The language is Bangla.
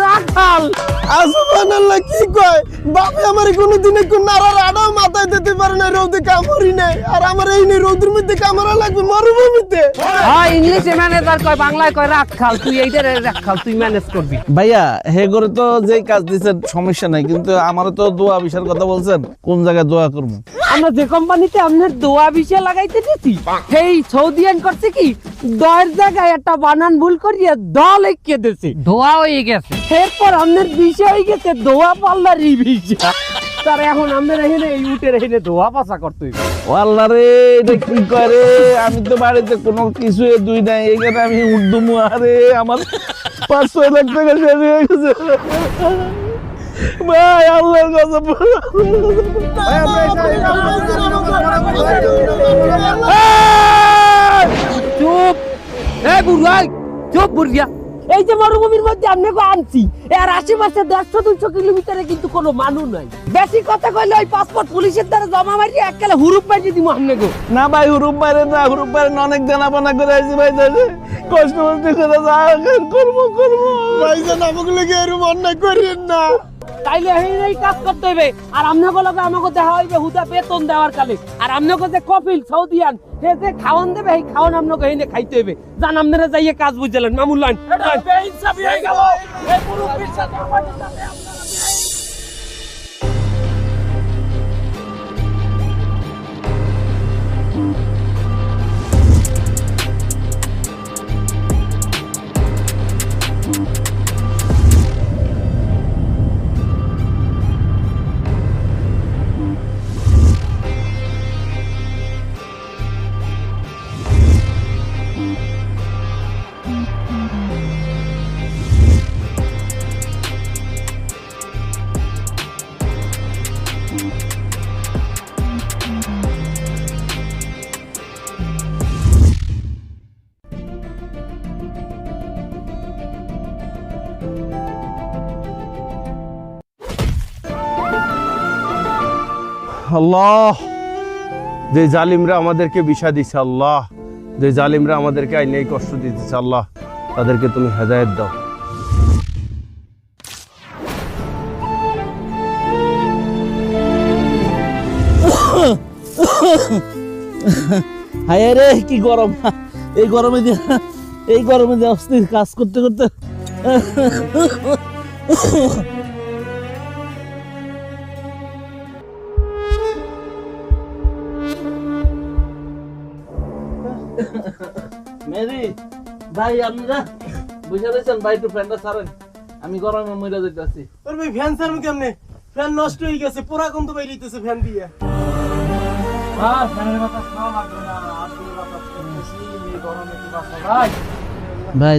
রাখাল। সুবহানাল্লাহ, কি কয় বাপে আমার কোনোদিনে কোন নাড়ার আড়াও মাথায় দিতে পারে না, রোদে কামড়ি নাই। আর আমার এই নে রোদের মধ্যে কামড়া লাগবে মরুভূমিতে। হ্যাঁ, ইংলিশে ম্যানেজার কয়, বাংলায় কয় রাখাল। তুই এইটারে রাখাল, তুই ম্যানেজ করবি। ভাইয়া হে করে তো যেই কাজ দিচ্ছেন সমস্যা নাই, কিন্তু আমারও তো দোয়া বিশার কথা বলছেন, কোন জায়গায় দোয়া করবো? আমরা যে কোম্পানিতে আপনার দোয়া বিষয় লাগাইতে দিছি, সেই সৌদিয়ান করছে কি, দয়ের জায়গায় একটা বানান ভুল করিয়া দল এঁকে দিছে, দোয়া হয়ে গেছে। এরপর আপনার বিষয় হয়ে গেছে দোয়া পাল্লার বিষয়। তার এখন আমাদের এখানে এই উটের এখানে দোয়া পাশা করতে হইবে। ও আল্লাহ রে, এটা কি করে? আমি তো বাড়িতে কোনো কিছু দুই নাই, এখানে আমি উর্দুমু। আরে আমার 5-6 লাখ টাকা শেষ হয়ে গেছে ভাই, আল্লাহর কথা। চুপ, এই বুড়াই চুপ বুড়িয়া। এই যে মরুভূমির মধ্যে আপনাকে আনছি, এর আশেপাশে 150-200 কিলোমিটারে কিন্তু কোনো মানুষ নাই। বেশি কথা কইলে ওই পাসপোর্ট পুলিশের দ্বারা জমা মারিয়ে এককালে হুরুপ মারিয়ে দিব আপনাকে। না ভাই, হুরুপ বাইরে না, হুরুপ বাইরে অনেক দেনাপানা করে আইছি ভাই, কষ্ট করতে করে করবো। ভাইজান, আমাকে লেগে এরকম অন্যায় করেন না। তাইলে এই কাজ করতে হইবে। আর আপনাকে লগে আমাকে দেখা হইবে হুদা বেতন দেওয়ার কালে। আর আপনাকে যে কপিল সৌদিয়ান, সে যে খাওয়ান দেবে, এই খাওয়ান আপনাকে এনে খাইতে হইবে। জান আপনারা যাইয়ে কাজ বুঝলেন মামুল লাইন। বেইনসাফি হয়ে গেল এই মুরব্বির সাথে আমাদের সাথে। আল্লাহ, যে জালিমরা আমাদেরকে বিষা দিচ্ছে, আল্লাহ যে জালিমরা আমাদেরকে আইনে কষ্ট দিতেছে, আল্লাহ তাদেরকে তুমি হেদায়েত দাও। হায় রে, কি গরম! এই গরমে যে অস্থির কাজ করতে করতে মেরি ভাই, আপনারা বুঝে রয়েছেন ভাই, একটু ফ্যানটা ছাড়েন, আমি গরমে মরে যেতেছি। ওর ভাই ফ্যান ছাড়ুন কেমনে? ফ্যান নষ্ট হয়ে গেছে, পুরা গন্ধ বাইরেছে ফ্যান দিয়ে। ভাই